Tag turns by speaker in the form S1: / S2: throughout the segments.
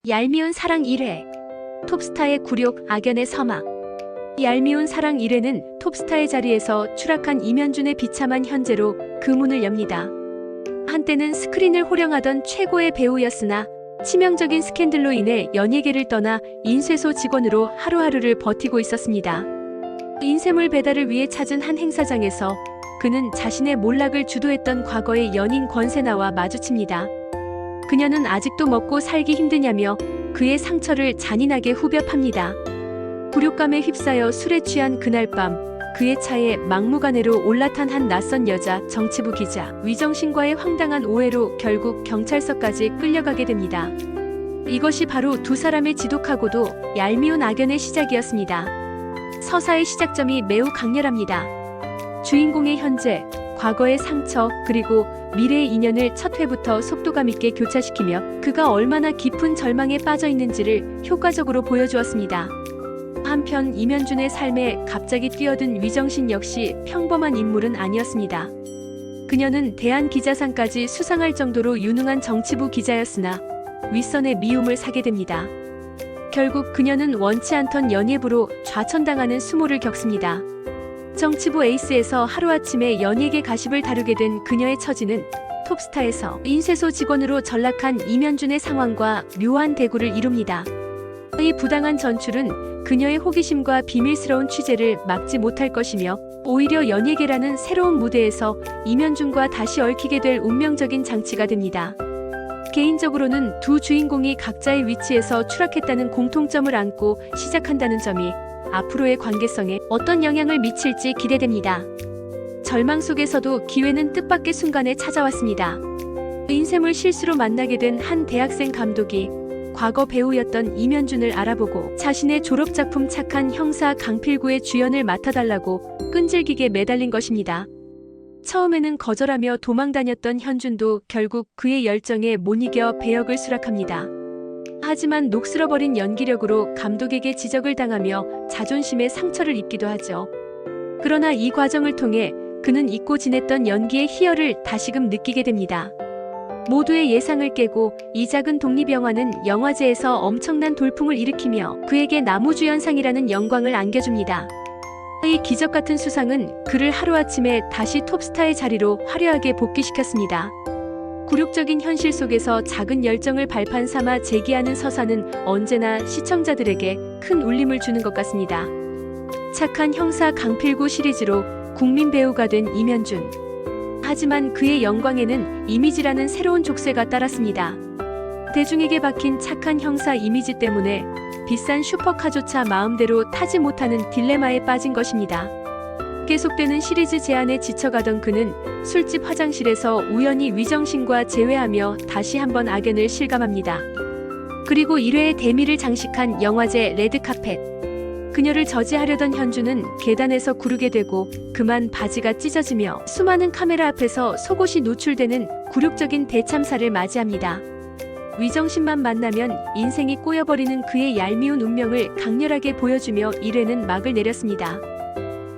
S1: 얄미운 사랑 1회. 톱스타의 굴욕, 악연의 서막. 얄미운 사랑 1회는 톱스타의 자리에서 추락한 이면준의 비참한 현재로 그 문을 엽니다. 한때는 스크린을 호령하던 최고의 배우였으나 치명적인 스캔들로 인해 연예계를 떠나 인쇄소 직원으로 하루하루를 버티고 있었습니다. 인쇄물 배달을 위해 찾은 한 행사장에서 그는 자신의 몰락을 주도했던 과거의 연인 권세나와 마주칩니다. 그녀는 아직도 먹고 살기 힘드냐며 그의 상처를 잔인하게 후벼팝니다. 굴욕감에 휩싸여 술에 취한 그날 밤 그의 차에 막무가내로 올라탄 한 낯선 여자 정치부 기자 위정신과의 황당한 오해로 결국 경찰서까지 끌려가게 됩니다. 이것이 바로 두 사람의 지독하고도 얄미운 악연의 시작이었습니다. 서사의 시작점이 매우 강렬합니다. 주인공의 현재, 과거의 상처, 그리고 미래의 인연을 첫 회부터 속도감 있게 교차시키며 그가 얼마나 깊은 절망에 빠져 있는지를 효과적으로 보여주었습니다. 한편 이면준의 삶에 갑자기 뛰어든 위정신 역시 평범한 인물은 아니었습니다. 그녀는 대한기자상까지 수상할 정도로 유능한 정치부 기자였으나 윗선의 미움을 사게 됩니다. 결국 그녀는 원치 않던 연예부로 좌천당하는 수모를 겪습니다. 정치부 에이스에서 하루아침에 연예계 가십을 다루게 된 그녀의 처지는 톱스타에서 인쇄소 직원으로 전락한 이면준의 상황과 묘한 대구를 이룹니다. 이 부당한 전출은 그녀의 호기심과 비밀스러운 취재를 막지 못할 것이며 오히려 연예계라는 새로운 무대에서 이면준과 다시 얽히게 될 운명적인 장치가 됩니다. 개인적으로는 두 주인공이 각자의 위치에서 추락했다는 공통점을 안고 시작한다는 점이 앞으로의 관계성에 어떤 영향을 미칠지 기대됩니다. 절망 속에서도 기회는 뜻밖의 순간에 찾아왔습니다. 인쇄물 실수로 만나게 된 한 대학생 감독이 과거 배우였던 이면준을 알아보고 자신의 졸업작품 착한 형사 강필구의 주연을 맡아달라고 끈질기게 매달린 것입니다. 처음에는 거절하며 도망다녔던 현준도 결국 그의 열정에 못 이겨 배역을 수락합니다. 하지만 녹슬어버린 연기력으로 감독에게 지적을 당하며 자존심에 상처를 입기도 하죠. 그러나 이 과정을 통해 그는 잊고 지냈던 연기의 희열을 다시금 느끼게 됩니다. 모두의 예상을 깨고 이 작은 독립영화는 영화제에서 엄청난 돌풍을 일으키며 그에게 나무주연상이라는 영광을 안겨줍니다. 이 기적같은 수상은 그를 하루아침에 다시 톱스타의 자리로 화려하게 복귀시켰습니다. 굴욕적인 현실 속에서 작은 열정을 발판 삼아 제기하는 서사는 언제나 시청자들에게 큰 울림을 주는 것 같습니다. 착한 형사 강필구 시리즈로 국민 배우가 된 이면준. 하지만 그의 영광에는 이미지라는 새로운 족쇄가 따랐습니다. 대중에게 박힌 착한 형사 이미지 때문에 비싼 슈퍼카조차 마음대로 타지 못하는 딜레마에 빠진 것입니다. 계속되는 시리즈 제안에 지쳐가던 그는 술집 화장실에서 우연히 위정신과 재회하며 다시 한번 악연을 실감합니다. 그리고 1회의 대미를 장식한 영화제 레드카펫. 그녀를 저지하려던 현주는 계단에서 구르게 되고 그만 바지가 찢어지며 수많은 카메라 앞에서 속옷이 노출되는 굴욕적인 대참사를 맞이합니다. 위정신만 만나면 인생이 꼬여버리는 그의 얄미운 운명을 강렬하게 보여주며 1회는 막을 내렸습니다.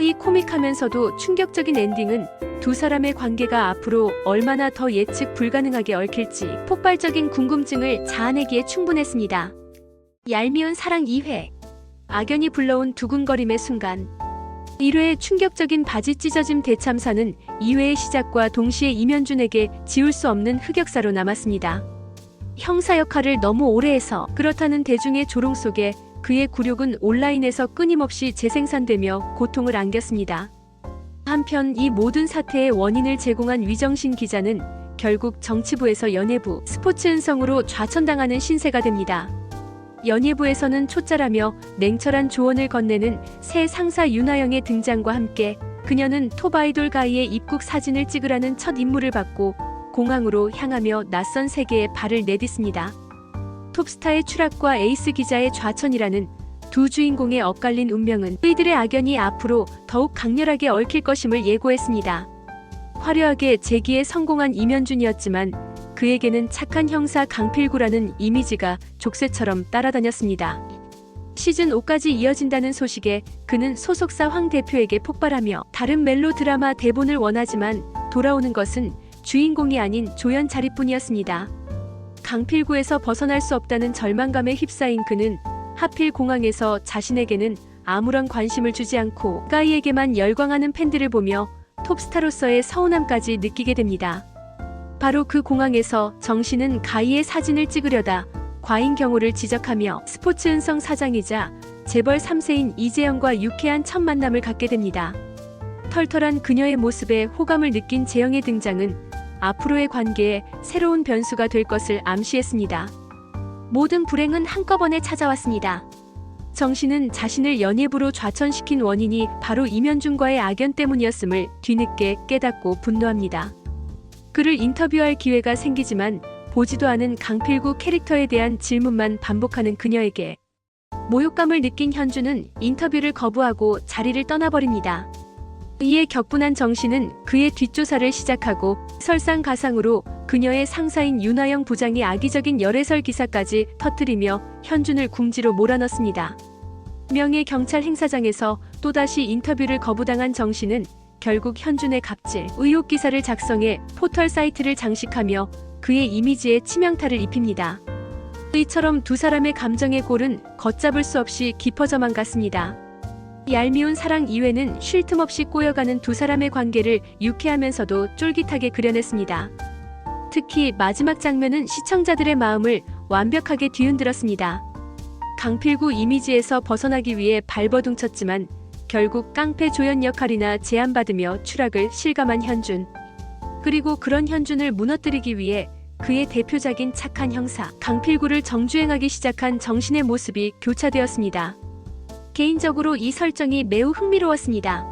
S1: 이 코믹하면서도 충격적인 엔딩은 두 사람의 관계가 앞으로 얼마나 더 예측 불가능하게 얽힐지 폭발적인 궁금증을 자아내기에 충분했습니다. 얄미운 사랑 2회. 악연이 불러온 두근거림의 순간. 1회의 충격적인 바지 찢어짐 대참사는 2회의 시작과 동시에 이면준에게 지울 수 없는 흑역사로 남았습니다. 형사 역할을 너무 오래 해서 그렇다는 대중의 조롱 속에 그의 굴욕은 온라인에서 끊임없이 재생산되며 고통을 안겼습니다. 한편 이 모든 사태의 원인을 제공한 위정신 기자는 결국 정치부에서 연예부, 스포츠 은성으로 좌천당하는 신세가 됩니다. 연예부에서는 초짜라며 냉철한 조언을 건네는 새 상사 윤하영의 등장과 함께 그녀는 톱 아이돌 가이의 입국 사진을 찍으라는 첫 임무를 받고 공항으로 향하며 낯선 세계에 발을 내딛습니다. 톱스타의 추락과 에이스 기자의 좌천이라는 두 주인공의 엇갈린 운명은 그들의 악연이 앞으로 더욱 강렬하게 얽힐 것임을 예고했습니다. 화려하게 재기에 성공한 이면준이었지만 그에게는 착한 형사 강필구라는 이미지가 족쇄처럼 따라다녔습니다. 시즌 5까지 이어진다는 소식에 그는 소속사 황 대표에게 폭발하며 다른 멜로 드라마 대본을 원하지만 돌아오는 것은 주인공이 아닌 조연 자리뿐이었습니다. 강필구에서 벗어날 수 없다는 절망감에 휩싸인 그는 하필 공항에서 자신에게는 아무런 관심을 주지 않고 가이에게만 열광하는 팬들을 보며 톱스타로서의 서운함까지 느끼게 됩니다. 바로 그 공항에서 정신은 가이의 사진을 찍으려다 과잉 경호를 지적하며 스포츠은성 사장이자 재벌 3세인 이재영과 유쾌한 첫 만남을 갖게 됩니다. 털털한 그녀의 모습에 호감을 느낀 재영의 등장은 앞으로의 관계에 새로운 변수가 될 것을 암시했습니다. 모든 불행은 한꺼번에 찾아왔습니다. 정신은 자신을 연예부로 좌천시킨 원인이 바로 임현준과의 악연 때문이었음을 뒤늦게 깨닫고 분노합니다. 그를 인터뷰할 기회가 생기지만 보지도 않은 강필구 캐릭터에 대한 질문만 반복하는 그녀에게 모욕감을 느낀 현준은 인터뷰를 거부하고 자리를 떠나버립니다. 이에 격분한 정신은 그의 뒷조사를 시작하고 설상가상으로 그녀의 상사인 윤하영 부장이 악의적인 열애설 기사까지 터뜨리며 현준을 궁지로 몰아넣습니다. 명예 경찰 행사장에서 또다시 인터뷰를 거부당한 정신은 결국 현준의 갑질 의혹 기사를 작성해 포털 사이트를 장식하며 그의 이미지에 치명타를 입힙니다. 이처럼 두 사람의 감정의 골은 걷잡을 수 없이 깊어져만 갔습니다. 얄미운 사랑 이외는 쉴 틈 없이 꼬여가는 두 사람의 관계를 유쾌하면서도 쫄깃하게 그려냈습니다. 특히 마지막 장면은 시청자들의 마음을 완벽하게 뒤흔들었습니다. 강필구 이미지에서 벗어나기 위해 발버둥쳤지만 결국 깡패 조연 역할이나 제안받으며 추락을 실감한 현준. 그리고 그런 현준을 무너뜨리기 위해 그의 대표작인 착한 형사 강필구를 정주행하기 시작한 정신의 모습이 교차되었습니다. 개인적으로 이 설정이 매우 흥미로웠습니다.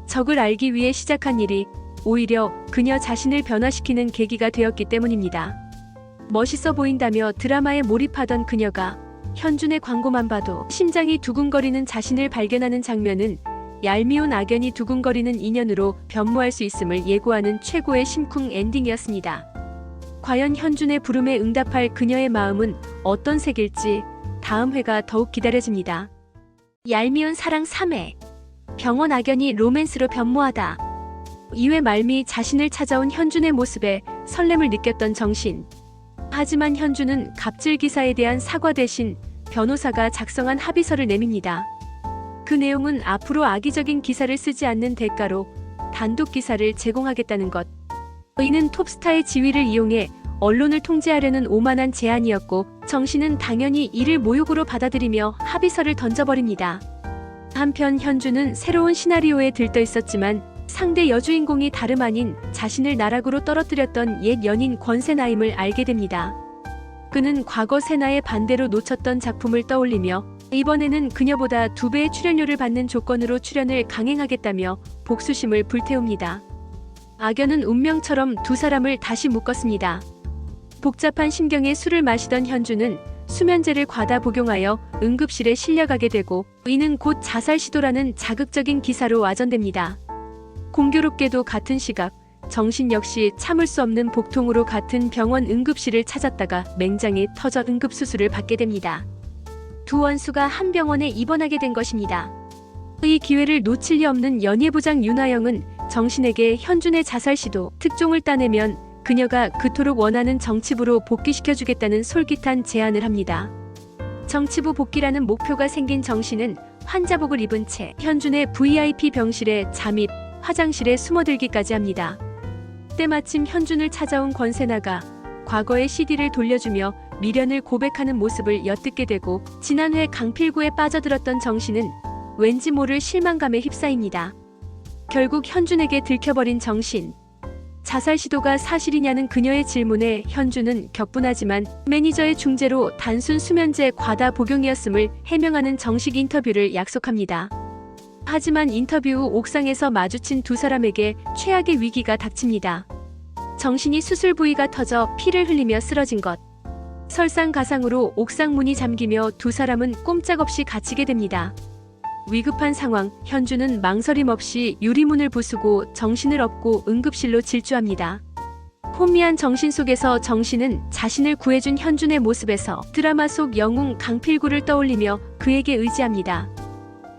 S1: 적을 알기 위해 시작한 일이 오히려 그녀 자신을 변화시키는 계기가 되었기 때문입니다. 멋있어 보인다며 드라마에 몰입하던 그녀가 현준의 광고만 봐도 심장이 두근거리는 자신을 발견하는 장면은 얄미운 악연이 두근거리는 인연으로 변모할 수 있음을 예고하는 최고의 심쿵 엔딩이었습니다. 과연 현준의 부름에 응답할 그녀의 마음은 어떤 색일지 다음 회가 더욱 기다려집니다. 얄미운 사랑 3회. 병원 악연이 로맨스로 변모하다. 2회 말미 자신을 찾아온 현준의 모습에 설렘을 느꼈던 정신. 하지만 현준은 갑질 기사에 대한 사과 대신 변호사가 작성한 합의서를 내밉니다. 그 내용은 앞으로 악의적인 기사를 쓰지 않는 대가로 단독 기사를 제공하겠다는 것. 이는 톱스타의 지위를 이용해 언론을 통제하려는 오만한 제안이었고 정신은 당연히 이를 모욕으로 받아들이며 합의서를 던져버립니다. 한편 현준은 새로운 시나리오에 들떠 있었지만 상대 여주인공이 다름 아닌 자신을 나락으로 떨어뜨렸던 옛 연인 권세나임을 알게 됩니다. 그는 과거 세나의 반대로 놓쳤던 작품을 떠올리며 이번에는 그녀보다 2배의 출연료를 받는 조건으로 출연을 강행하겠다며 복수심을 불태웁니다. 악연은 운명처럼 두 사람을 다시 묶었습니다. 복잡한 심경에 술을 마시던 현준은 수면제를 과다 복용하여 응급실에 실려가게 되고 이는 곧 자살 시도라는 자극적인 기사로 와전됩니다. 공교롭게도 같은 시각 정신 역시 참을 수 없는 복통으로 같은 병원 응급실을 찾았다가 맹장이 터져 응급수술을 받게 됩니다. 두 원수가 한 병원에 입원하게 된 것입니다. 이 기회를 놓칠 리 없는 연예부장 윤하영은 정신에게 현준의 자살 시도 특종을 따내면 그녀가 그토록 원하는 정치부로 복귀시켜주겠다는 솔깃한 제안을 합니다. 정치부 복귀라는 목표가 생긴 정신은 환자복을 입은 채 현준의 VIP 병실에 잠입, 화장실에 숨어들기까지 합니다. 때마침 현준을 찾아온 권세나가 과거의 CD를 돌려주며 미련을 고백하는 모습을 엿듣게 되고 지난해 강필구에 빠져들었던 정신은 왠지 모를 실망감에 휩싸입니다. 결국 현준에게 들켜버린 정신. 자살 시도가 사실이냐는 그녀의 질문에 현준은 격분하지만 매니저의 중재로 단순 수면제 과다 복용이었음을 해명하는 정식 인터뷰를 약속합니다. 하지만 인터뷰 후 옥상에서 마주친 두 사람에게 최악의 위기가 닥칩니다. 정신이 수술 부위가 터져 피를 흘리며 쓰러진 것. 설상가상으로 옥상 문이 잠기며 두 사람은 꼼짝없이 갇히게 됩니다. 위급한 상황, 현준은 망설임 없이 유리문을 부수고 정신을 얻고 응급실로 질주합니다. 혼미한 정신 속에서 정신은 자신을 구해준 현준의 모습에서 드라마 속 영웅 강필구를 떠올리며 그에게 의지합니다.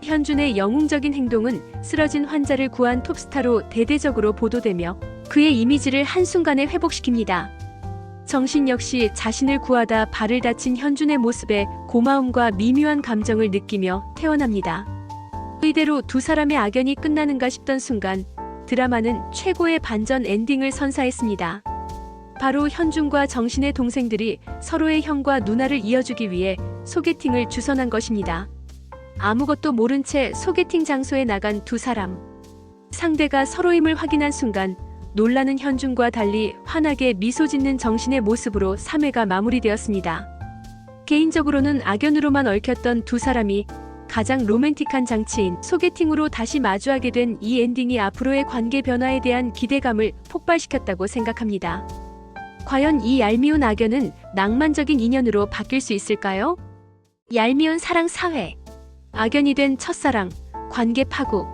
S1: 현준의 영웅적인 행동은 쓰러진 환자를 구한 톱스타로 대대적으로 보도되며 그의 이미지를 한순간에 회복시킵니다. 정신 역시 자신을 구하다 발을 다친 현준의 모습에 고마움과 미묘한 감정을 느끼며 태어납니다. 이대로 두 사람의 악연이 끝나는가 싶던 순간 드라마는 최고의 반전 엔딩을 선사했습니다. 바로 현준과 정신의 동생들이 서로의 형과 누나를 이어주기 위해 소개팅을 주선한 것입니다. 아무것도 모른 채 소개팅 장소에 나간 두 사람. 상대가 서로임을 확인한 순간 놀라는 현준과 달리 환하게 미소 짓는 정신의 모습으로 3회가 마무리되었습니다. 개인적으로는 악연으로만 얽혔던 두 사람이 가장 로맨틱한 장치인 소개팅으로 다시 마주하게 된 이 엔딩이 앞으로의 관계 변화에 대한 기대감을 폭발시켰다고 생각합니다. 과연 이 얄미운 악연은 낭만적인 인연으로 바뀔 수 있을까요? 얄미운 사랑 4회. 악연이 된 첫사랑, 관계 파국.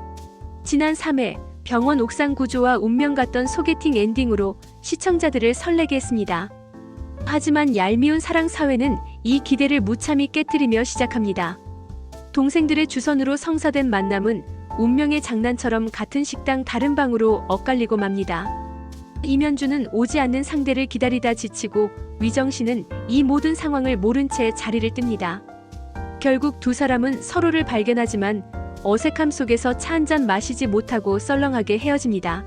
S1: 지난 3회 병원 옥상 구조와 운명 같던 소개팅 엔딩으로 시청자들을 설레게 했습니다. 하지만 얄미운 사랑 4회는 이 기대를 무참히 깨뜨리며 시작합니다. 동생들의 주선으로 성사된 만남은 운명의 장난처럼 같은 식당 다른 방으로 엇갈리고 맙니다. 이면주는 오지 않는 상대를 기다리다 지치고 위정신은 이 모든 상황을 모른 채 자리를 뜹니다. 결국 두 사람은 서로를 발견하지만 어색함 속에서 차 한잔 마시지 못하고 썰렁하게 헤어집니다.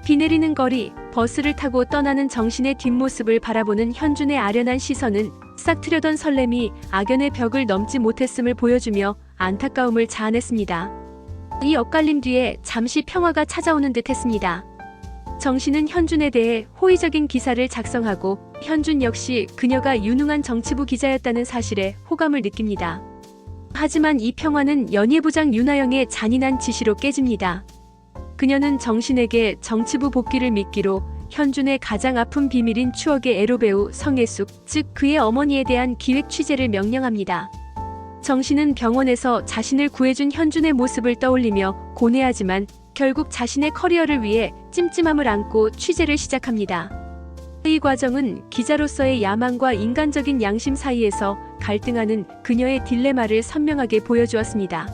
S1: 비 내리는 거리, 버스를 타고 떠나는 정신의 뒷모습을 바라보는 현준의 아련한 시선은 싹 트려던 설렘이 악연의 벽을 넘지 못했음을 보여주며 안타까움을 자아냈습니다. 이 엇갈림 뒤에 잠시 평화가 찾아오는 듯 했습니다. 정신은 현준에 대해 호의적인 기사를 작성하고 현준 역시 그녀가 유능한 정치부 기자였다는 사실에 호감을 느낍니다. 하지만 이 평화는 연예부장 윤하영의 잔인한 지시로 깨집니다. 그녀는 정신에게 정치부 복귀를 미끼로 현준의 가장 아픈 비밀인 추억의 에로배우 성혜숙, 즉 그의 어머니에 대한 기획 취재를 명령합니다. 정신은 병원에서 자신을 구해준 현준의 모습을 떠올리며 고뇌하지만 결국 자신의 커리어를 위해 찜찜함을 안고 취재를 시작합니다. 이 과정은 기자로서의 야망과 인간적인 양심 사이에서 갈등하는 그녀의 딜레마를 선명하게 보여주었습니다.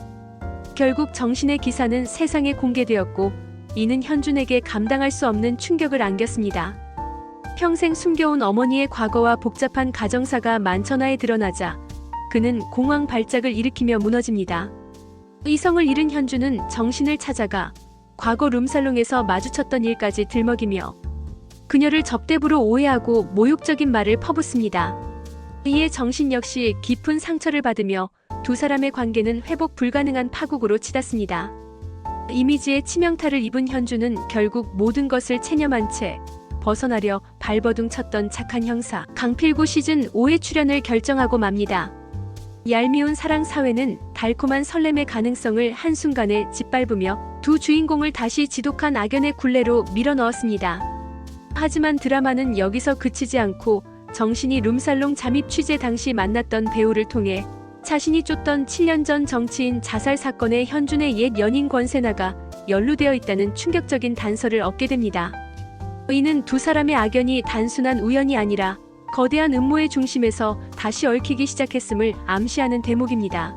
S1: 결국 정신의 기사는 세상에 공개되었고 이는 현준에게 감당할 수 없는 충격을 안겼습니다. 평생 숨겨온 어머니의 과거와 복잡한 가정사가 만천하에 드러나자 그는 공황 발작을 일으키며 무너집니다. 이성을 잃은 현준은 정신을 찾아가 과거 룸살롱에서 마주쳤던 일까지 들먹이며 그녀를 접대부로 오해하고 모욕적인 말을 퍼붓습니다. 이에 정신 역시 깊은 상처를 받으며 두 사람의 관계는 회복 불가능한 파국으로 치닫습니다. 이미지에 치명타를 입은 현준은 결국 모든 것을 체념한 채 벗어나려 발버둥 쳤던 착한 형사 강필구 시즌 5의 출연을 결정하고 맙니다. 얄미운 사랑 사회는 달콤한 설렘의 가능성을 한순간에 짓밟으며 두 주인공을 다시 지독한 악연의 굴레로 밀어넣었습니다. 하지만 드라마는 여기서 그치지 않고 정신이 룸살롱 잠입 취재 당시 만났던 배우를 통해 자신이 쫓던 7년 전 정치인 자살 사건에 현준의 옛 연인 권세나가 연루되어 있다는 충격적인 단서를 얻게 됩니다. 이는 두 사람의 악연이 단순한 우연이 아니라 거대한 음모의 중심에서 다시 얽히기 시작했음을 암시하는 대목입니다.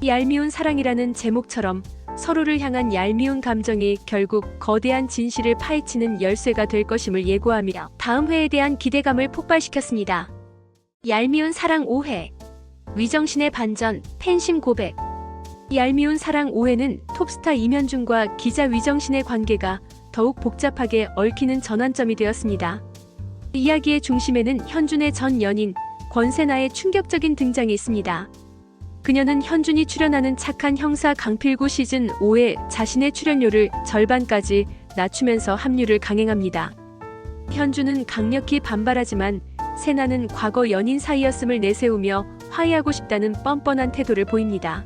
S1: 얄미운 사랑이라는 제목처럼 서로를 향한 얄미운 감정이 결국 거대한 진실을 파헤치는 열쇠가 될 것임을 예고하며 다음 회에 대한 기대감을 폭발시켰습니다. 얄미운 사랑 5회. 위정신의 반전, 팬심 고백. 얄미운 사랑 5회는 톱스타 이면준과 기자 위정신의 관계가 더욱 복잡하게 얽히는 전환점이 되었습니다. 이야기의 중심에는 현준의 전 연인 권세나의 충격적인 등장이 있습니다. 그녀는 현준이 출연하는 착한 형사 강필구 시즌 5에 자신의 출연료를 절반까지 낮추면서 합류를 강행합니다. 현준은 강력히 반발하지만 세나는 과거 연인 사이였음을 내세우며 화해하고 싶다는 뻔뻔한 태도를 보입니다.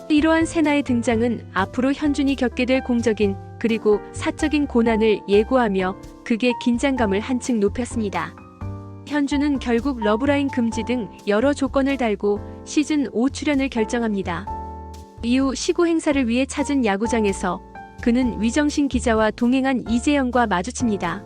S1: 이러한 세나의 등장은 앞으로 현준이 겪게 될 공적인 그리고 사적인 고난을 예고하며 극의 긴장감을 한층 높였습니다. 현준은 결국 러브라인 금지 등 여러 조건을 달고 시즌 5 출연을 결정합니다. 이후 시구 행사를 위해 찾은 야구장에서 그는 위정신 기자와 동행한 이재영과 마주칩니다.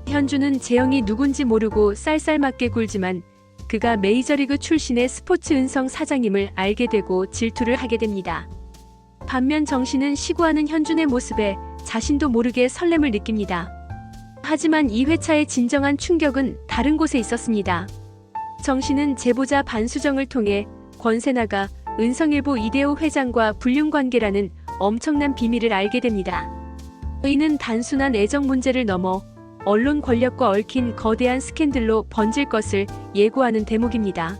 S1: 현준은 재영이 누군지 모르고 쌀쌀맞게 굴지만 그가 메이저리그 출신의 스포츠 은성 사장임을 알게 되고 질투를 하게 됩니다. 반면 정신은 시구하는 현준의 모습에 자신도 모르게 설렘을 느낍니다. 하지만 이 회차의 진정한 충격은 다른 곳에 있었습니다. 정씨는 제보자 반수정을 통해 권세나가 은성일보 이대호 회장과 불륜관계라는 엄청난 비밀을 알게 됩니다. 이는 단순한 애정 문제를 넘어 언론 권력과 얽힌 거대한 스캔들로 번질 것을 예고하는 대목입니다.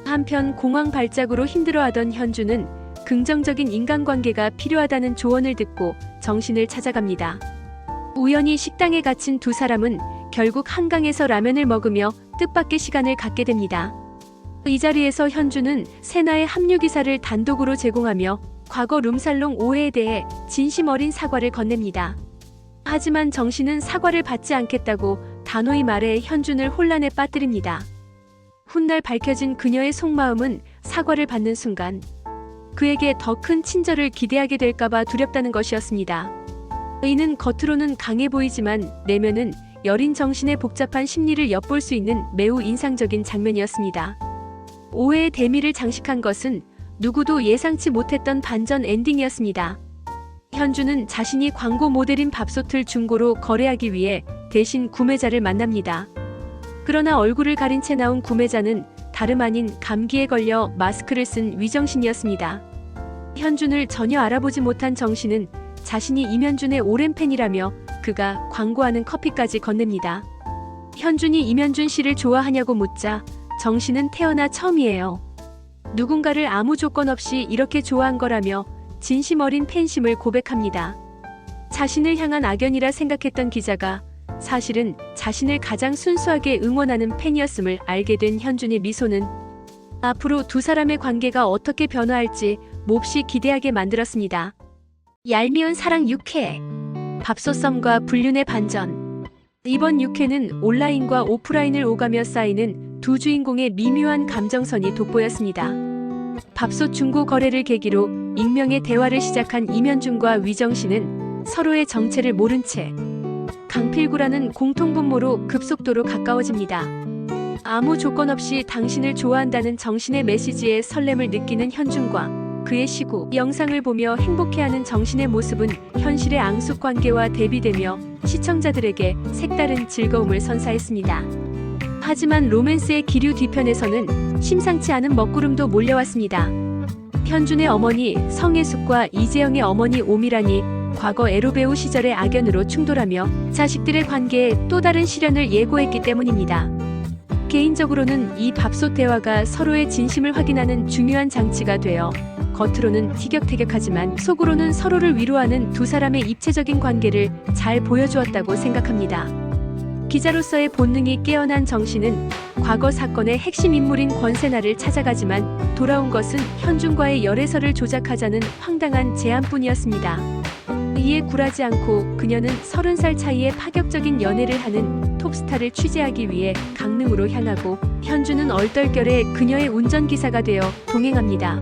S1: 한편 공황 발작으로 힘들어하던 현주는 긍정적인 인간관계가 필요하다는 조언을 듣고 정신을 찾아갑니다. 우연히 식당에 갇힌 두 사람은 결국 한강에서 라면을 먹으며 뜻밖의 시간을 갖게 됩니다. 이 자리에서 현주는 세나의 합류 기사를 단독으로 제공하며 과거 룸살롱 오해에 대해 진심 어린 사과를 건넵니다. 하지만 정씨는 사과를 받지 않겠다고 단호히 말해 현준을 혼란에 빠뜨립니다. 훗날 밝혀진 그녀의 속마음은 사과를 받는 순간 그에게 더 큰 친절을 기대하게 될까봐 두렵다는 것이었습니다. 이는 겉으로는 강해 보이지만 내면은 여린 정신의 복잡한 심리를 엿볼 수 있는 매우 인상적인 장면이었습니다. 오해의 대미를 장식한 것은 누구도 예상치 못했던 반전 엔딩이었습니다. 현주는 자신이 광고 모델인 밥솥을 중고로 거래하기 위해 대신 구매자를 만납니다. 그러나 얼굴을 가린 채 나온 구매자는 다름 아닌 감기에 걸려 마스크를 쓴 위정신이었습니다. 현준을 전혀 알아보지 못한 정신은 자신이 임현준의 오랜 팬이라며 그가 광고하는 커피까지 건넵니다. 현준이 임현준 씨를 좋아하냐고 묻자 정신은 태어나 처음이에요. 누군가를 아무 조건 없이 이렇게 좋아한 거라며 진심 어린 팬심을 고백합니다. 자신을 향한 악연이라 생각했던 기자가 사실은 자신을 가장 순수하게 응원하는 팬이었음을 알게 된 현준의 미소는 앞으로 두 사람의 관계가 어떻게 변화할지 몹시 기대하게 만들었습니다. 얄미운 사랑 6회 밥솥썸과 불륜의 반전. 이번 6회는 온라인과 오프라인을 오가며 쌓이는 두 주인공의 미묘한 감정선이 돋보였습니다. 밥솥 중고 거래를 계기로 익명의 대화를 시작한 임현준과 위정씨는 서로의 정체를 모른 채 강필구라는 공통분모로 급속도로 가까워집니다. 아무 조건 없이 당신을 좋아한다는 정신의 메시지에 설렘을 느끼는 현준과 그의 시구 영상을 보며 행복해하는 정신의 모습은 현실의 앙숙관계와 대비되며 시청자들에게 색다른 즐거움을 선사했습니다. 하지만 로맨스의 기류 뒤편에서는 심상치 않은 먹구름도 몰려왔습니다. 현준의 어머니 성혜숙과 이재영의 어머니 오미란이 과거 에로배우 시절의 악연으로 충돌하며 자식들의 관계에 또 다른 시련을 예고했기 때문입니다. 개인적으로는 이 밥솥 대화가 서로의 진심을 확인하는 중요한 장치가 되어 겉으로는 티격태격하지만 속으로는 서로를 위로하는 두 사람의 입체적인 관계를 잘 보여주었다고 생각합니다. 기자로서의 본능이 깨어난 정신은 과거 사건의 핵심 인물인 권세나를 찾아가지만 돌아온 것은 현준과의 열애설을 조작하자는 황당한 제안뿐이었습니다. 이에 굴하지 않고 그녀는 30살 차이에 파격적인 연애를 하는 톱스타를 취재하기 위해 강릉으로 향하고 현준은 얼떨결에 그녀의 운전기사가 되어 동행합니다.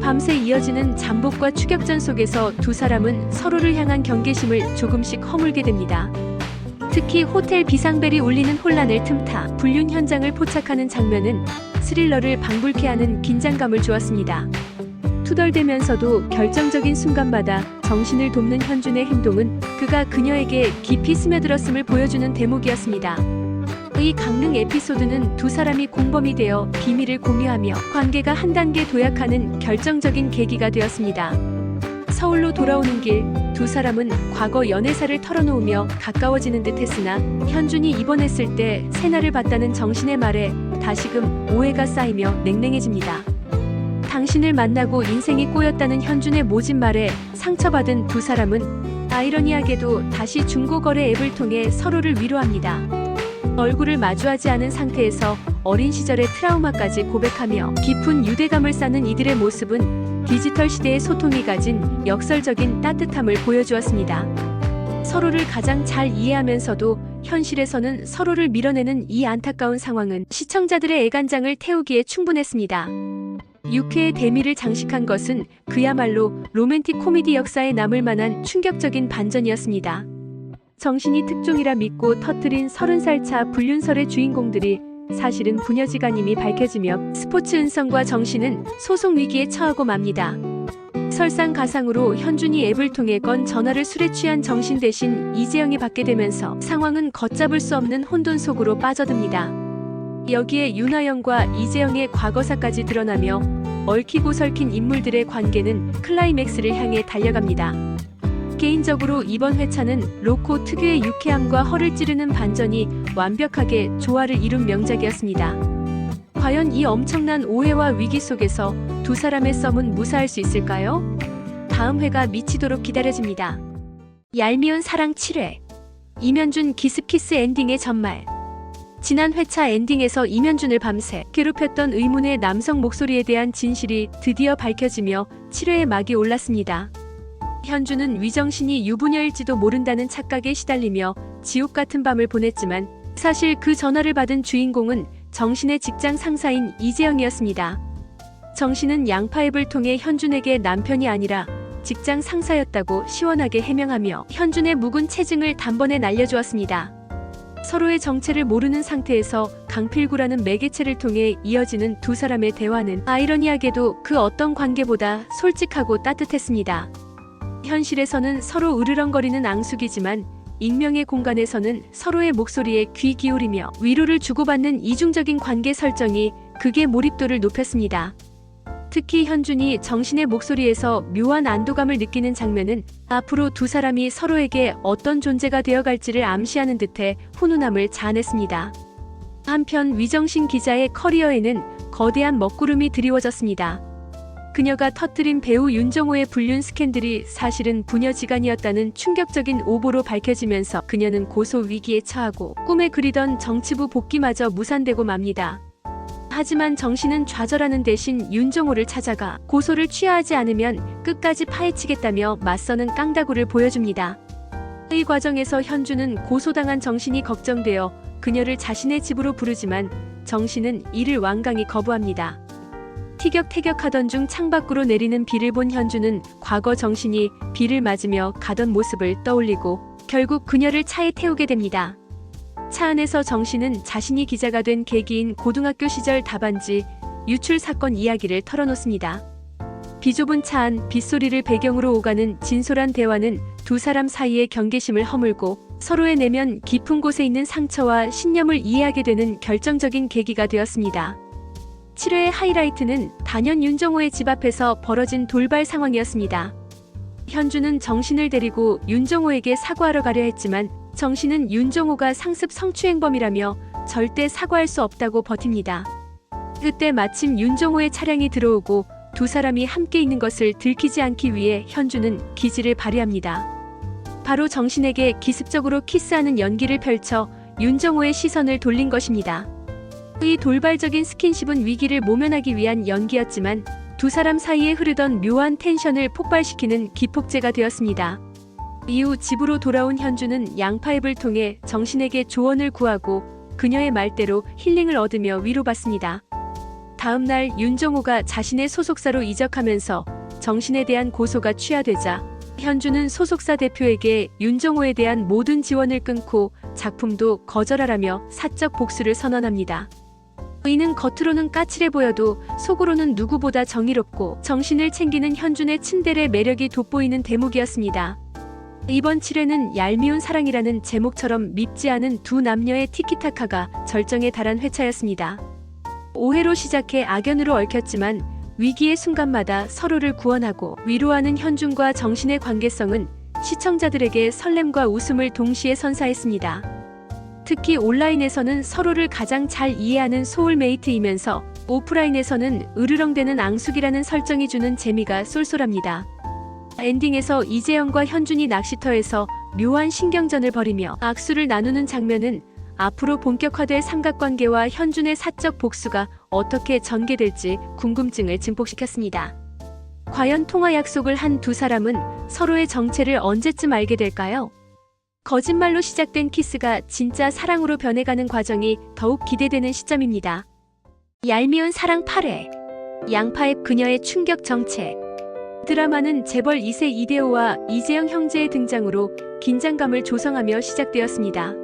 S1: 밤새 이어지는 잠복과 추격전 속에서 두 사람은 서로를 향한 경계심을 조금씩 허물게 됩니다. 특히 호텔 비상벨이 울리는 혼란을 틈타 불륜 현장을 포착하는 장면은 스릴러를 방불케 하는 긴장감을 주었습니다. 투덜대면서도 결정적인 순간마다 정신을 돕는 현준의 행동은 그가 그녀에게 깊이 스며들었음을 보여주는 대목이었습니다. 이 강릉 에피소드는 두 사람이 공범이 되어 비밀을 공유하며 관계가 한 단계 도약하는 결정적인 계기가 되었습니다. 서울로 돌아오는 길, 두 사람은 과거 연애사를 털어놓으며 가까워지는 듯 했으나 현준이 입원했을 때 세나를 봤다는 정신의 말에 다시금 오해가 쌓이며 냉랭해집니다. 당신을 만나고 인생이 꼬였다는 현준의 모진 말에 상처받은 두 사람은 아이러니하게도 다시 중고거래 앱을 통해 서로를 위로합니다. 얼굴을 마주하지 않은 상태에서 어린 시절의 트라우마까지 고백하며 깊은 유대감을 쌓는 이들의 모습은 디지털 시대의 소통이 가진 역설적인 따뜻함을 보여주었습니다. 서로를 가장 잘 이해하면서도 현실에서는 서로를 밀어내는 이 안타까운 상황은 시청자들의 애간장을 태우기에 충분했습니다. 6회의 대미를 장식한 것은 그야말로 로맨틱 코미디 역사에 남을 만한 충격적인 반전이었습니다. 정신이 특종이라 믿고 터뜨린 30살 차 불륜설의 주인공들이 사실은 부녀지간임이 밝혀지며 스포츠 은성과 정신은 소송 위기에 처하고 맙니다. 설상가상으로 현준이 앱을 통해 건 전화를 술에 취한 정신 대신 이재영이 받게 되면서 상황은 걷잡을 수 없는 혼돈 속으로 빠져듭니다. 여기에 윤하영과 이재영의 과거사까지 드러나며 얽히고 설킨 인물들의 관계는 클라이맥스를 향해 달려갑니다. 개인적으로 이번 회차는 로코 특유의 유쾌함과 허를 찌르는 반전이 완벽하게 조화를 이룬 명작이었습니다. 과연 이 엄청난 오해와 위기 속에서 두 사람의 썸은 무사할 수 있을까요? 다음 회가 미치도록 기다려집니다. 얄미운 사랑 7회. 이면준 기습키스 엔딩의 전말. 지난 회차 엔딩에서 이면준을 밤새 괴롭혔던 의문의 남성 목소리에 대한 진실이 드디어 밝혀지며 7회의 막이 올랐습니다. 현준은 위정신이 유부녀일지도 모른다는 착각에 시달리며 지옥 같은 밤을 보냈지만 사실 그 전화를 받은 주인공은 정신의 직장 상사인 이재영이었습니다. 정신은 양파앱을 통해 현준에게 남편이 아니라 직장 상사였다고 시원하게 해명하며 현준의 묵은 체증을 단번에 날려주었습니다. 서로의 정체를 모르는 상태에서 강필구라는 매개체를 통해 이어지는 두 사람의 대화는 아이러니하게도 그 어떤 관계보다 솔직하고 따뜻했습니다. 현실에서는 서로 으르렁거리는 앙숙이지만 익명의 공간에서는 서로의 목소리에 귀 기울이며 위로를 주고받는 이중적인 관계 설정이 극의 몰입도를 높였습니다. 특히 현준이 정신의 목소리에서 묘한 안도감을 느끼는 장면은 앞으로 두 사람이 서로에게 어떤 존재가 되어갈지를 암시하는 듯해 훈훈함을 자아냈습니다. 한편 위정신 기자의 커리어에는 거대한 먹구름이 드리워졌습니다. 그녀가 터뜨린 배우 윤정호의 불륜 스캔들이 사실은 부녀지간이었다는 충격적인 오보로 밝혀지면서 그녀는 고소 위기에 처하고 꿈에 그리던 정치부 복귀마저 무산되고 맙니다. 하지만 정신은 좌절하는 대신 윤정호를 찾아가 고소를 취하하지 않으면 끝까지 파헤치겠다며 맞서는 깡다구를 보여줍니다. 이 과정에서 현준은 고소당한 정신이 걱정되어 그녀를 자신의 집으로 부르지만 정신은 이를 완강히 거부합니다. 티격태격하던 중 창밖으로 내리는 비를 본 현준은 과거 정신이 비를 맞으며 가던 모습을 떠올리고 결국 그녀를 차에 태우게 됩니다. 차 안에서 정신은 자신이 기자가 된 계기인 고등학교 시절 답안지 유출 사건 이야기를 털어놓습니다. 비좁은 차 안 빗소리를 배경으로 오가는 진솔한 대화는 두 사람 사이의 경계심을 허물고 서로의 내면 깊은 곳에 있는 상처와 신념을 이해하게 되는 결정적인 계기가 되었습니다. 7회의 하이라이트는 단연 윤정호의 집 앞에서 벌어진 돌발 상황이었습니다. 현준은 정신을 데리고 윤정호에게 사과하러 가려 했지만 정신은 윤정호가 상습 성추행범이라며 절대 사과할 수 없다고 버팁니다. 그때 마침 윤정호의 차량이 들어오고 두 사람이 함께 있는 것을 들키지 않기 위해 현준은 기지를 발휘합니다. 바로 정신에게 기습적으로 키스하는 연기를 펼쳐 윤정호의 시선을 돌린 것입니다. 이 돌발적인 스킨십은 위기를 모면하기 위한 연기였지만 두 사람 사이에 흐르던 묘한 텐션을 폭발시키는 기폭제가 되었습니다. 이후 집으로 돌아온 현준은 양파앱을 통해 정신에게 조언을 구하고 그녀의 말대로 힐링을 얻으며 위로받습니다. 다음 날 윤정호가 자신의 소속사로 이적하면서 정신에 대한 고소가 취하되자 현준은 소속사 대표에게 윤정호에 대한 모든 지원을 끊고 작품도 거절하라며 사적 복수를 선언합니다. 이는 겉으로는 까칠해 보여도 속으로는 누구보다 정의롭고 정신을 챙기는 현준의 츤데레 매력이 돋보이는 대목이었습니다. 이번 7회는 얄미운 사랑이라는 제목처럼 밉지 않은 두 남녀의 티키타카가 절정에 달한 회차였습니다. 오해로 시작해 악연으로 얽혔지만 위기의 순간마다 서로를 구원하고 위로하는 현준과 정신의 관계성은 시청자들에게 설렘과 웃음을 동시에 선사했습니다. 특히 온라인에서는 서로를 가장 잘 이해하는 소울메이트이면서 오프라인에서는 으르렁대는 앙숙이라는 설정이 주는 재미가 쏠쏠합니다. 엔딩에서 이재영과 현준이 낚시터에서 묘한 신경전을 벌이며 악수를 나누는 장면은 앞으로 본격화될 삼각관계와 현준의 사적 복수가 어떻게 전개될지 궁금증을 증폭시켰습니다. 과연 통화 약속을 한 두 사람은 서로의 정체를 언제쯤 알게 될까요? 거짓말로 시작된 키스가 진짜 사랑으로 변해가는 과정이 더욱 기대되는 시점입니다. 얄미운 사랑 8회. 양파앱 그녀의 충격 정체. 드라마는 재벌 2세 이대호와 이재영 형제의 등장으로 긴장감을 조성하며 시작되었습니다.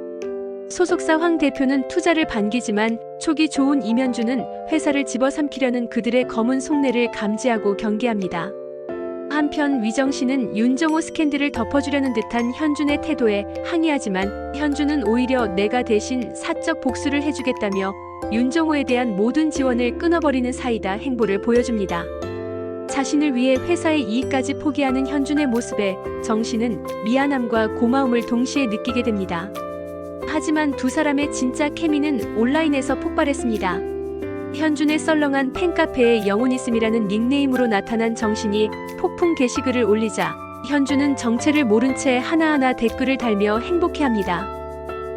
S1: 소속사 황 대표는 투자를 반기지만 촉이 좋은 이면준은 회사를 집어삼키려는 그들의 검은 속내를 감지하고 경계합니다. 한편 위정 씨는 윤정호 스캔들을 덮어주려는 듯한 현준의 태도에 항의하지만 현준은 오히려 내가 대신 사적 복수를 해주겠다며 윤정호에 대한 모든 지원을 끊어버리는 사이다 행보를 보여줍니다. 자신을 위해 회사의 이익까지 포기하는 현준의 모습에 정 씨는 미안함과 고마움을 동시에 느끼게 됩니다. 하지만 두 사람의 진짜 케미는 온라인에서 폭발했습니다. 현준의 썰렁한 팬카페에 영혼 있음이라는 닉네임으로 나타난 정신이 폭풍 게시글을 올리자 현준은 정체를 모른 채 하나하나 댓글을 달며 행복해합니다.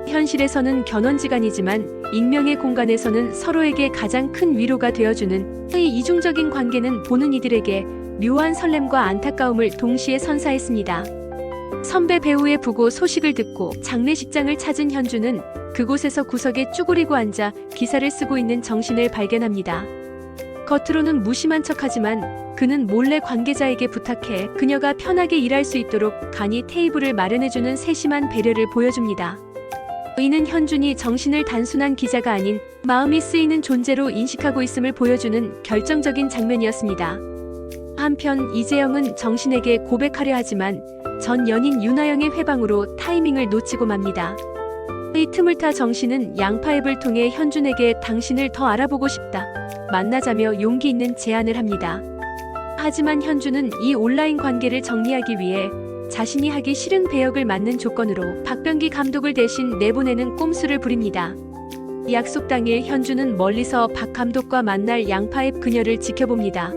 S1: 현실에서는 견원지간이지만 익명의 공간에서는 서로에게 가장 큰 위로가 되어주는 이 이중적인 관계는 보는 이들에게 묘한 설렘과 안타까움을 동시에 선사했습니다. 선배 배우의 부고 소식을 듣고 장례식장을 찾은 현준은 그곳에서 구석에 쭈그리고 앉아 기사를 쓰고 있는 정신을 발견합니다. 겉으로는 무심한 척하지만 그는 몰래 관계자에게 부탁해 그녀가 편하게 일할 수 있도록 간이 테이블을 마련해주는 세심한 배려를 보여줍니다. 이는 현준이 정신을 단순한 기자가 아닌 마음이 쓰이는 존재로 인식하고 있음을 보여주는 결정적인 장면이었습니다. 한편 이재영은 정신에게 고백하려 하지만 전 연인 윤하영의 회방으로 타이밍을 놓치고 맙니다. 이 틈을 타 정신은 양파앱을 통해 현준에게 당신을 더 알아보고 싶다, 만나자며 용기 있는 제안을 합니다. 하지만 현준은 이 온라인 관계를 정리하기 위해 자신이 하기 싫은 배역을 맡는 조건으로 박병기 감독을 대신 내보내는 꼼수를 부립니다. 약속 당일 현준은 멀리서 박 감독과 만날 양파앱 그녀를 지켜봅니다.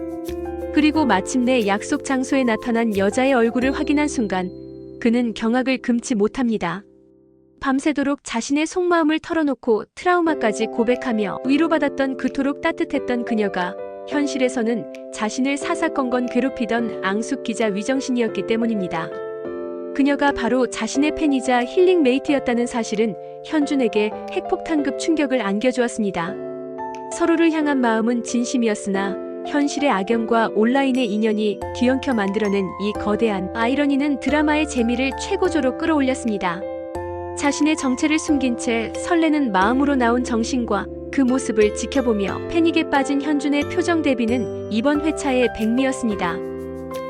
S1: 그리고 마침내 약속 장소에 나타난 여자의 얼굴을 확인한 순간 그는 경악을 금치 못합니다. 밤새도록 자신의 속마음을 털어놓고 트라우마까지 고백하며 위로받았던 그토록 따뜻했던 그녀가 현실에서는 자신을 사사건건 괴롭히던 앙숙 기자 위정신이었기 때문입니다. 그녀가 바로 자신의 팬이자 힐링 메이트였다는 사실은 현준에게 핵폭탄급 충격을 안겨주었습니다. 서로를 향한 마음은 진심이었으나 현실의 악연과 온라인의 인연이 뒤엉켜 만들어낸 이 거대한 아이러니는 드라마의 재미를 최고조로 끌어올렸습니다. 자신의 정체를 숨긴 채 설레는 마음으로 나온 정신과 그 모습을 지켜보며 패닉에 빠진 현준의 표정 대비는 이번 회차의 백미였습니다.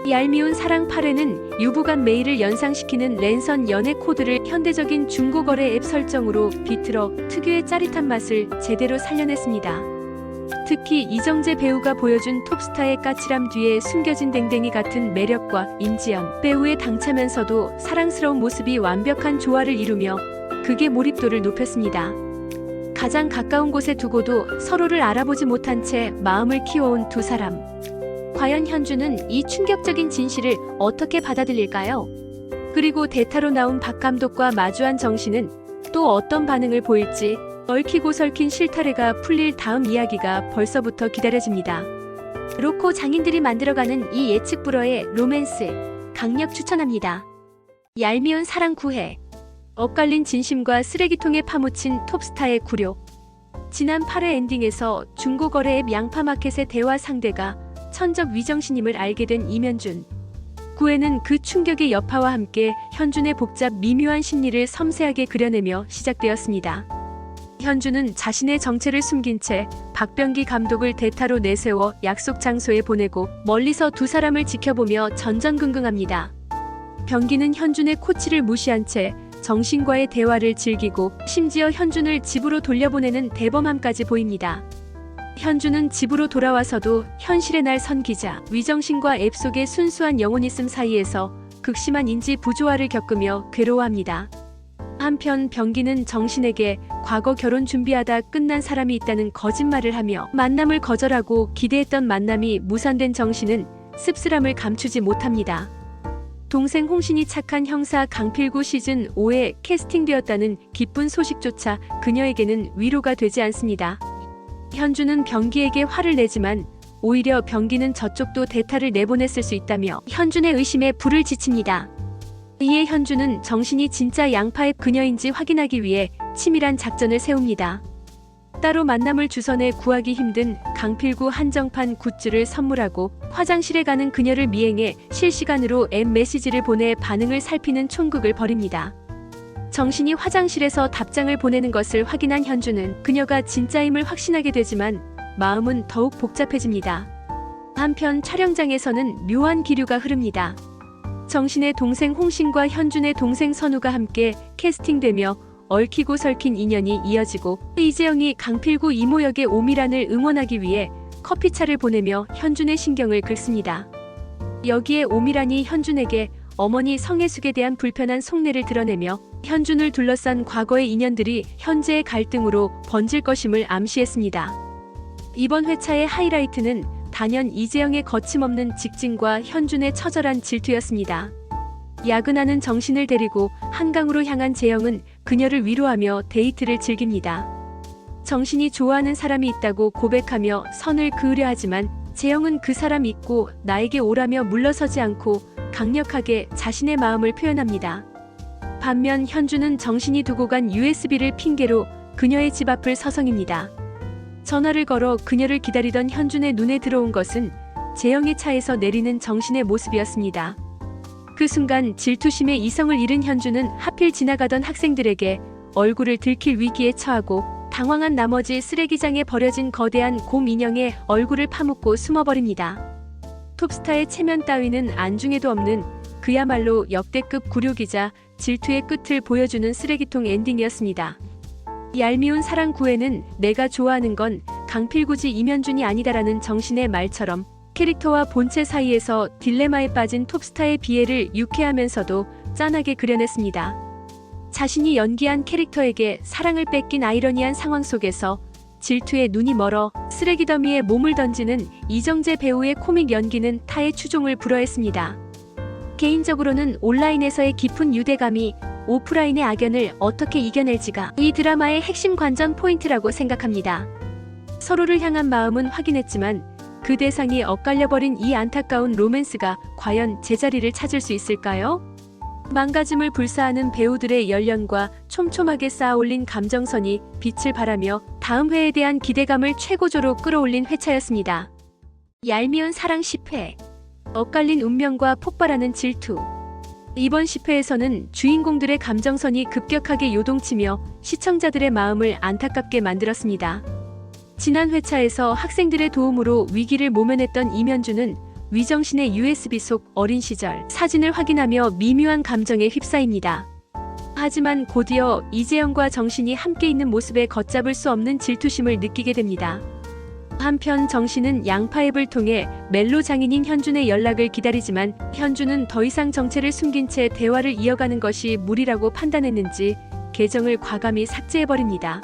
S1: 얄미운 사랑 8회는 유부간 메일을 연상시키는 랜선 연애 코드를 현대적인 중고거래 앱 설정으로 비틀어 특유의 짜릿한 맛을 제대로 살려냈습니다. 특히 이정재 배우가 보여준 톱스타의 까칠함 뒤에 숨겨진 댕댕이 같은 매력과 임지연 배우의 당차면서도 사랑스러운 모습이 완벽한 조화를 이루며 극의 몰입도를 높였습니다. 가장 가까운 곳에 두고도 서로를 알아보지 못한 채 마음을 키워온 두 사람. 과연 현준은 이 충격적인 진실을 어떻게 받아들일까요? 그리고 대타로 나온 박 감독과 마주한 정신은 또 어떤 반응을 보일지 얽히고 설킨 실타래가 풀릴 다음 이야기가 벌써부터 기다려집니다. 로코 장인들이 만들어가는 이 예측 불허의 로맨스 강력 추천합니다. 얄미운 사랑 9회. 엇갈린 진심과 쓰레기통에 파묻힌 톱스타의 굴욕. 지난 8회 엔딩에서 중고거래 앱 양파마켓의 대화 상대가 천적 위정신임을 알게 된 이면준. 9회는 그 충격의 여파와 함께 현준의 복잡 미묘한 심리를 섬세하게 그려내며 시작되었습니다. 현준은 자신의 정체를 숨긴 채 박병기 감독을 대타로 내세워 약속 장소에 보내고 멀리서 두 사람을 지켜보며 전전긍긍합니다. 병기는 현준의 코치를 무시한 채 정신과의 대화를 즐기고 심지어 현준을 집으로 돌려보내는 대범함까지 보입니다. 현준은 집으로 돌아와서도 현실의 날 선 기자 위정신과 앱 속의 순수한 영혼 있음 사이에서 극심한 인지 부조화를 겪으며 괴로워합니다. 한편 병기는 정신에게 과거 결혼 준비하다 끝난 사람이 있다는 거짓말을 하며 만남을 거절하고 기대했던 만남이 무산된 정신은 씁쓸함을 감추지 못합니다. 동생 홍신이 착한 형사 강필구 시즌 5에 캐스팅되었다는 기쁜 소식조차 그녀에게는 위로가 되지 않습니다. 현준은 병기에게 화를 내지만 오히려 병기는 저쪽도 대타를 내보냈을 수 있다며 현준의 의심에 불을 지칩니다. 이에 현준은 정신이 진짜 양파앱 그녀인지 확인하기 위해 치밀한 작전을 세웁니다. 따로 만남을 주선해 구하기 힘든 강필구 한정판 굿즈를 선물하고 화장실에 가는 그녀를 미행해 실시간으로 앱 메시지를 보내 반응을 살피는 촌극을 벌입니다. 정신이 화장실에서 답장을 보내는 것을 확인한 현준은 그녀가 진짜임을 확신하게 되지만 마음은 더욱 복잡해집니다. 한편 촬영장에서는 묘한 기류가 흐릅니다. 정신의 동생 홍신과 현준의 동생 선우가 함께 캐스팅되며 얽히고 설킨 인연이 이어지고, 이재영이 강필구 이모 역의 오미란을 응원하기 위해 커피차를 보내며 현준의 신경을 긁습니다. 여기에 오미란이 현준에게 어머니 성혜숙에 대한 불편한 속내를 드러내며 현준을 둘러싼 과거의 인연들이 현재의 갈등으로 번질 것임을 암시했습니다. 이번 회차의 하이라이트는 단연 이재영의 거침없는 직진과 현준의 처절한 질투였습니다. 야근하는 정신을 데리고 한강으로 향한 재영은 그녀를 위로하며 데이트를 즐깁니다. 정신이 좋아하는 사람이 있다고 고백하며 선을 그으려 하지만 재영은 그 사람 잊고 나에게 오라며 물러서지 않고 강력하게 자신의 마음을 표현합니다. 반면 현준은 정신이 두고 간 USB를 핑계로 그녀의 집 앞을 서성입니다. 전화를 걸어 그녀를 기다리던 현준의 눈에 들어온 것은 재영의 차에서 내리는 정신의 모습이었습니다. 그 순간 질투심에 이성을 잃은 현준은 하필 지나가던 학생들에게 얼굴을 들킬 위기에 처하고 당황한 나머지 쓰레기장에 버려진 거대한 곰 인형의 얼굴을 파묻고 숨어버립니다. 톱스타의 체면 따위는 안중에도 없는 그야말로 역대급 굴욕이자 질투의 끝을 보여주는 쓰레기통 엔딩이었습니다. 얄미운 사랑 9회는 내가 좋아하는 건 강필구지 이면준이 아니다라는 정신의 말처럼 캐릭터와 본체 사이에서 딜레마에 빠진 톱스타의 비애를 유쾌하면서도 짠하게 그려냈습니다. 자신이 연기한 캐릭터에게 사랑을 뺏긴 아이러니한 상황 속에서 질투에 눈이 멀어 쓰레기 더미에 몸을 던지는 이정재 배우의 코믹 연기는 타의 추종을 불허했습니다. 개인적으로는 온라인에서의 깊은 유대감이 오프라인의 악연을 어떻게 이겨낼지가 이 드라마의 핵심 관전 포인트라고 생각합니다. 서로를 향한 마음은 확인했지만 그 대상이 엇갈려버린 이 안타까운 로맨스가 과연 제자리를 찾을 수 있을까요? 망가짐을 불사하는 배우들의 열연과 촘촘하게 쌓아올린 감정선이 빛을 발하며 다음 회에 대한 기대감을 최고조로 끌어올린 회차였습니다. 얄미운 사랑 10회. 엇갈린 운명과 폭발하는 질투. 이번 10회에서는 주인공들의 감정선이 급격하게 요동치며 시청자들의 마음을 안타깝게 만들었습니다. 지난 회차에서 학생들의 도움으로 위기를 모면했던 이면준은 위정신의 USB 속 어린 시절 사진을 확인하며 미묘한 감정에 휩싸입니다. 하지만 곧이어 이재영과 정신이 함께 있는 모습에 걷잡을 수 없는 질투심을 느끼게 됩니다. 한편 정신은 양파앱을 통해 멜로 장인인 현준의 연락을 기다리지만 현준은 더 이상 정체를 숨긴 채 대화를 이어가는 것이 무리라고 판단했는지 계정을 과감히 삭제해버립니다.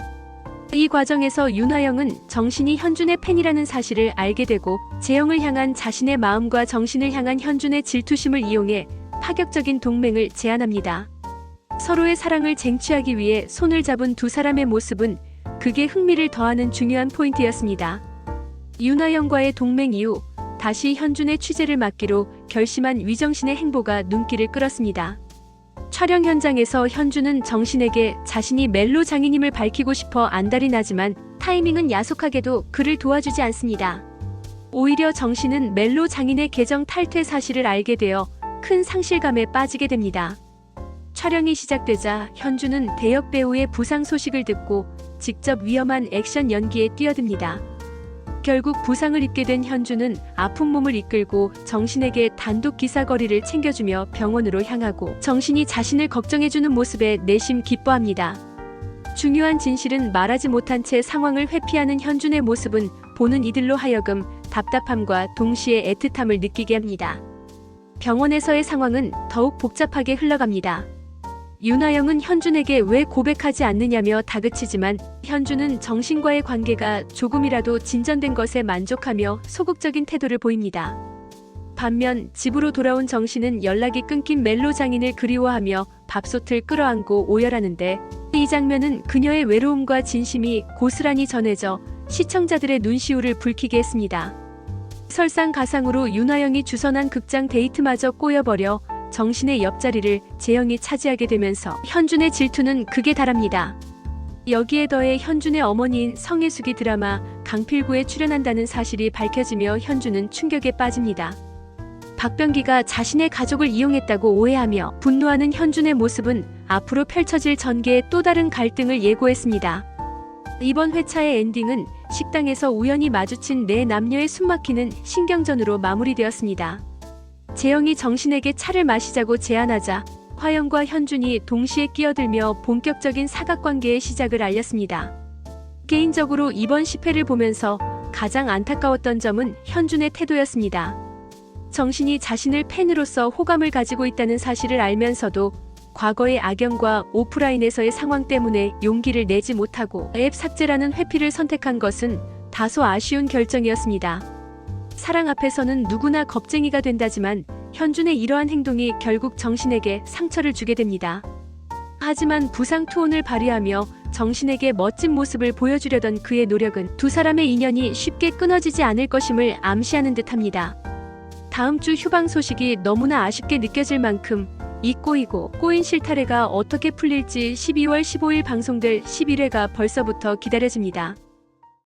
S1: 이 과정에서 윤하영은 정신이 현준의 팬이라는 사실을 알게 되고 재영을 향한 자신의 마음과 정신을 향한 현준의 질투심을 이용해 파격적인 동맹을 제안합니다. 서로의 사랑을 쟁취하기 위해 손을 잡은 두 사람의 모습은 극의 흥미를 더하는 중요한 포인트였습니다. 윤하영과의 동맹 이후 다시 현준의 취재를 맡기로 결심한 위정신의 행보가 눈길을 끌었습니다. 촬영 현장에서 현준은 정신에게 자신이 멜로 장인임을 밝히고 싶어 안달이 나지만 타이밍은 야속하게도 그를 도와주지 않습니다. 오히려 정신은 멜로 장인의 계정 탈퇴 사실을 알게 되어 큰 상실감에 빠지게 됩니다. 촬영이 시작되자 현준은 대역 배우의 부상 소식을 듣고 직접 위험한 액션 연기에 뛰어듭니다. 결국 부상을 입게 된 현준은 아픈 몸을 이끌고 정신에게 단독 기사거리를 챙겨주며 병원으로 향하고 정신이 자신을 걱정해주는 모습에 내심 기뻐합니다. 중요한 진실은 말하지 못한 채 상황을 회피하는 현준의 모습은 보는 이들로 하여금 답답함과 동시에 애틋함을 느끼게 합니다. 병원에서의 상황은 더욱 복잡하게 흘러갑니다. 윤하영은 현준에게 왜 고백하지 않느냐며 다그치지만 현준은 정신과의 관계가 조금이라도 진전된 것에 만족하며 소극적인 태도를 보입니다. 반면 집으로 돌아온 정신은 연락이 끊긴 멜로 장인을 그리워하며 밥솥을 끌어안고 오열하는데 이 장면은 그녀의 외로움과 진심이 고스란히 전해져 시청자들의 눈시울을 붉히게 했습니다. 설상가상으로 윤하영이 주선한 극장 데이트마저 꼬여버려 정신의 옆자리를 재영이 차지하게 되면서 현준의 질투는 극에 달합니다. 여기에 더해 현준의 어머니인 성혜숙이 드라마 강필구에 출연한다는 사실이 밝혀지며 현준은 충격에 빠집니다. 박병기가 자신의 가족을 이용했다고 오해하며 분노하는 현준의 모습은 앞으로 펼쳐질 전개의 또 다른 갈등을 예고했습니다. 이번 회차의 엔딩은 식당에서 우연히 마주친 네 남녀의 숨막히는 신경전으로 마무리되었습니다. 재영이 정신에게 차를 마시자고 제안하자 화영과 현준이 동시에 끼어들며 본격적인 사각관계의 시작을 알렸습니다. 개인적으로 이번 10회를 보면서 가장 안타까웠던 점은 현준의 태도였습니다. 정신이 자신을 팬으로서 호감을 가지고 있다는 사실을 알면서도 과거의 악연과 오프라인에서의 상황 때문에 용기를 내지 못하고 앱 삭제라는 회피를 선택한 것은 다소 아쉬운 결정이었습니다. 사랑 앞에서는 누구나 겁쟁이가 된다지만 현준의 이러한 행동이 결국 정신에게 상처를 주게 됩니다. 하지만 부상 투혼을 발휘하며 정신에게 멋진 모습을 보여주려던 그의 노력은 두 사람의 인연이 쉽게 끊어지지 않을 것임을 암시하는 듯합니다. 다음 주 휴방 소식이 너무나 아쉽게 느껴질 만큼 이 꼬이고 꼬인 실타래가 어떻게 풀릴지 12월 15일 방송될 11회가 벌써부터 기다려집니다.